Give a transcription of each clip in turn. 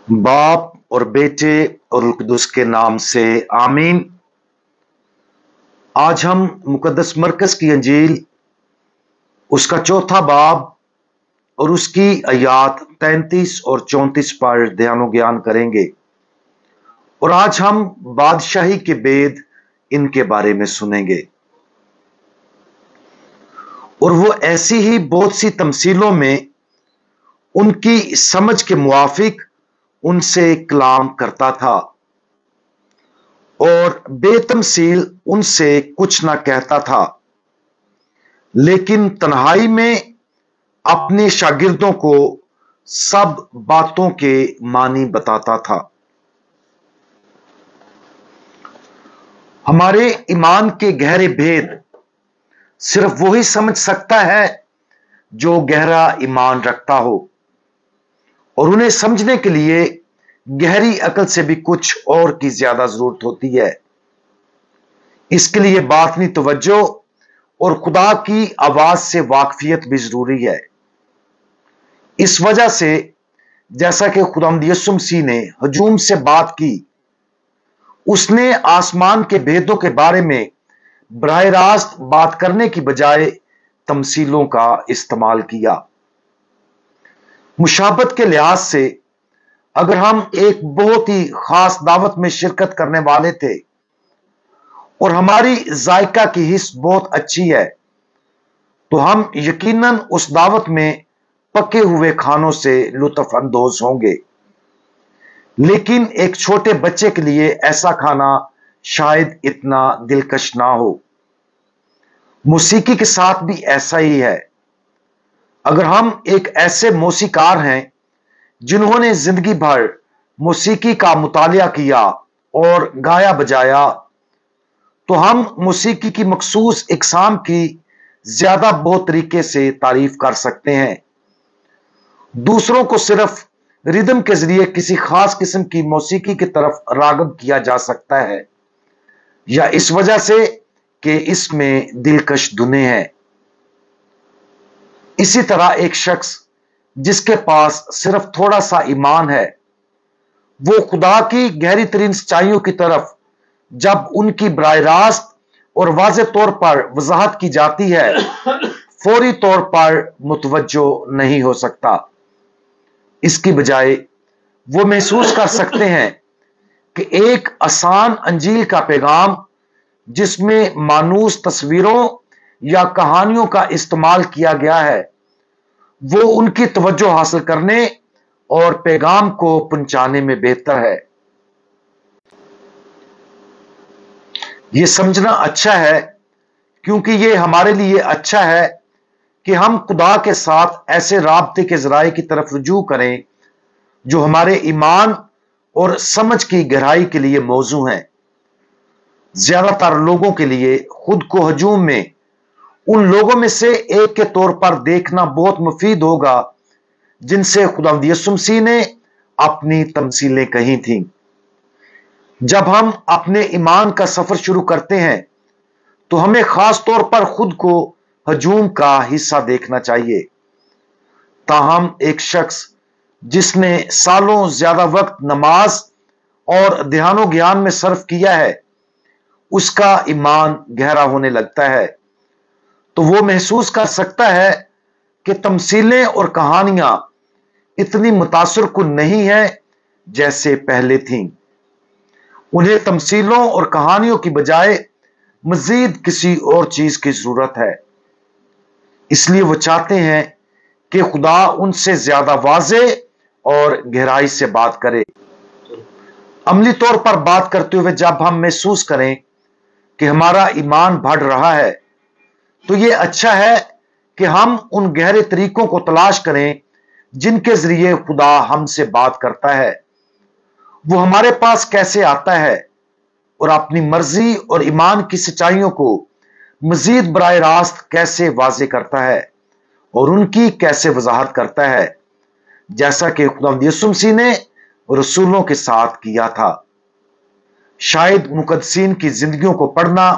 बाप और बेटे और रूह कुद्दुस के नाम से आमीन। आज हम मुकद्दस मरकज की अंजील उसका चौथा बाब और उसकी आयात 33 और 34 पर ध्यान ज्ञान करेंगे। और आज हम बादशाही के भेद इनके बारे में सुनेंगे और वो ऐसी ही बहुत सी तमसीलों में उनकी समझ के मुआफिक उनसे कलाम करता था और बेतमसील उनसे कुछ ना कहता था, लेकिन तन्हाई में अपने शागिर्दों को सब बातों के मानी बताता था। हमारे ईमान के गहरे भेद सिर्फ वही समझ सकता है जो गहरा ईमान रखता हो, और उन्हें समझने के लिए गहरी अकल से भी कुछ और की ज्यादा जरूरत होती है। इसके लिए बातनी तवज्जो और खुदा की आवाज से वाकफियत भी जरूरी है। इस वजह से जैसा कि खुदावंद यीशु मसीह ने हजूम से बात की, उसने आसमान के भेदों के बारे में बराह रास्त बात करने की बजाय तमसीलों का इस्तेमाल किया। मुशाबत के लिहाज से अगर हम एक बहुत ही खास दावत में शिरकत करने वाले थे और हमारी जायका की हिस्स बहुत अच्छी है, तो हम यकीनन उस दावत में पके हुए खानों से लुत्फ अंदोज होंगे। लेकिन एक छोटे बच्चे के लिए ऐसा खाना शायद इतना दिलकश ना हो। मौसीकी के साथ भी ऐसा ही है। अगर हम एक ऐसे मौसीकार हैं जिन्होंने जिंदगी भर मौसीकी का मुतालिया किया और गाया बजाया, तो हम मौसीकी की मखसूस इकसाम की ज्यादा बहुत तरीके से तारीफ कर सकते हैं। दूसरों को सिर्फ रिदम के जरिए किसी खास किस्म की मौसीकी की तरफ रागब किया जा सकता है, या इस वजह से कि इसमें दिलकश धुनें हैं। इसी तरह एक शख्स जिसके पास सिर्फ थोड़ा सा ईमान है, वो खुदा की गहरी तरीन सच्चाइयों की तरफ जब उनकी बराह रास्त और वाज़ेह तौर पर वजाहत की जाती है, फौरी तौर पर मुतवज्जो नहीं हो सकता। इसकी बजाय वो महसूस कर सकते हैं कि एक आसान अंजील का पैगाम जिसमें मानूस तस्वीरों या कहानियों का इस्तेमाल किया गया है, वो उनकी तवज्जो हासिल करने और पैगाम को पहुंचाने में बेहतर है। ये समझना अच्छा है, क्योंकि ये हमारे लिए अच्छा है कि हम खुदा के साथ ऐसे राब्ते के जराए की तरफ रुजू करें जो हमारे ईमान और समझ की गहराई के लिए मौजू हैं। ज्यादातर लोगों के लिए खुद को हजूम में उन लोगों में से एक के तौर पर देखना बहुत मुफीद होगा जिनसे खुदावंद यीशु मसीह ने अपनी तमसीलें कही थीं। जब हम अपने ईमान का सफर शुरू करते हैं, तो हमें खास तौर पर खुद को हजूम का हिस्सा देखना चाहिए। ताहम एक शख्स जिसने सालों ज्यादा वक्त नमाज और ध्यानो ज्ञान में सर्फ किया है, उसका ईमान गहरा होने लगता है, तो वो महसूस कर सकता है कि तमसीलें और कहानियां इतनी मुतासिर कुन नहीं है जैसे पहले थीं। उन्हें तमसीलों और कहानियों की बजाय मजीद किसी और चीज की जरूरत है। इसलिए वो चाहते हैं कि खुदा उनसे ज्यादा वाज़ेह और गहराई से बात करे। अमली तौर पर बात करते हुए जब हम महसूस करें कि हमारा ईमान बढ़ रहा है, तो ये अच्छा है कि हम उन गहरे तरीकों को तलाश करें जिनके जरिए खुदा हमसे बात करता है। वो हमारे पास कैसे आता है और अपनी मर्जी और ईमान की सच्चाइयों को मजीद बराह रास्त कैसे वाज़ेह करता है और उनकी कैसे वजाहत करता है, जैसा कि खुदावंद यीशु मसीह ने रसूलों के साथ किया था। शायद मुकद्दसीन की जिंदगियों को पढ़ना,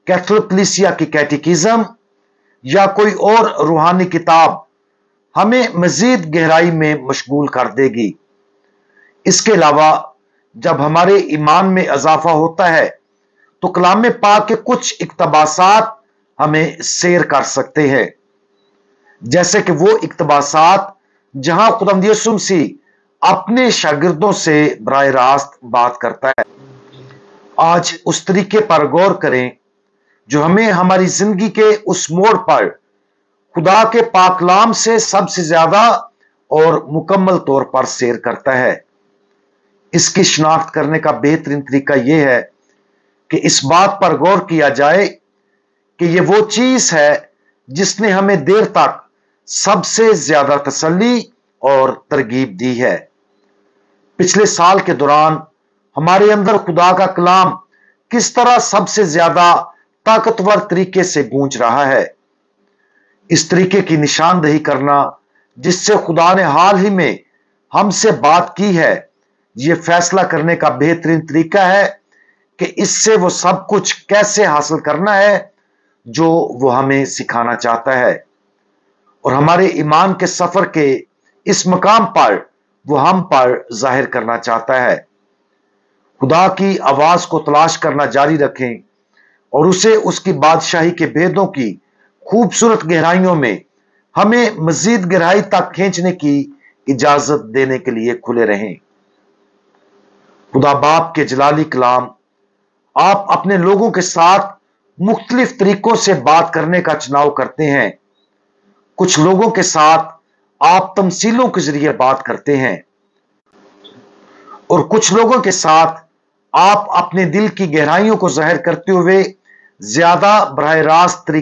कैथोलिक कलीसिया की कैटेकिज्म या कोई और रूहानी किताब हमें मजीद गहराई में मशगूल कर देगी। इसके अलावा जब हमारे ईमान में इजाफा होता है तो कलाम पाक के कुछ इक्तबासात हमें सैर कर सकते हैं, जैसे कि वो इक्तबासात जहां खुदावंद यीशु मसीह अपने शागिर्दों से बराह रास्त बात करता है। आज उस तरीके पर गौर करें जो हमें हमारी जिंदगी के उस मोड़ पर खुदा के पाक कलाम से सबसे ज्यादा और मुकम्मल तौर पर सैर करता है। इसकी शिनाख्त करने का बेहतरीन तरीका यह है कि इस बात पर गौर किया जाए कि यह वो चीज है जिसने हमें देर तक सबसे ज्यादा तसल्ली और तरगीब दी है। पिछले साल के दौरान हमारे अंदर खुदा का कलाम किस तरह सबसे ज्यादा ताकतवर तरीके से गूंज रहा है। इस तरीके की निशानदेही करना जिससे खुदा ने हाल ही में हमसे बात की है, यह फैसला करने का बेहतरीन तरीका है कि इससे वो सब कुछ कैसे हासिल करना है जो वो हमें सिखाना चाहता है, और हमारे ईमान के सफर के इस मकाम पर वो हम पर जाहिर करना चाहता है। खुदा की आवाज को तलाश करना जारी रखें और उसे उसकी बादशाही के भेदों की खूबसूरत गहराइयों में हमें मजीद गहराई तक खींचने की इजाजत देने के लिए खुले रहें। खुदा बाप के जलाली कलाम आप अपने लोगों के साथ मुख्तलिफ तरीकों से बात करने का चुनाव करते हैं। कुछ लोगों के साथ आप तमसीलों के जरिए बात करते हैं और कुछ लोगों के साथ आप अपने दिल की गहराइयों को जाहिर करते हुए ज्यादा बराह रास्त तरीके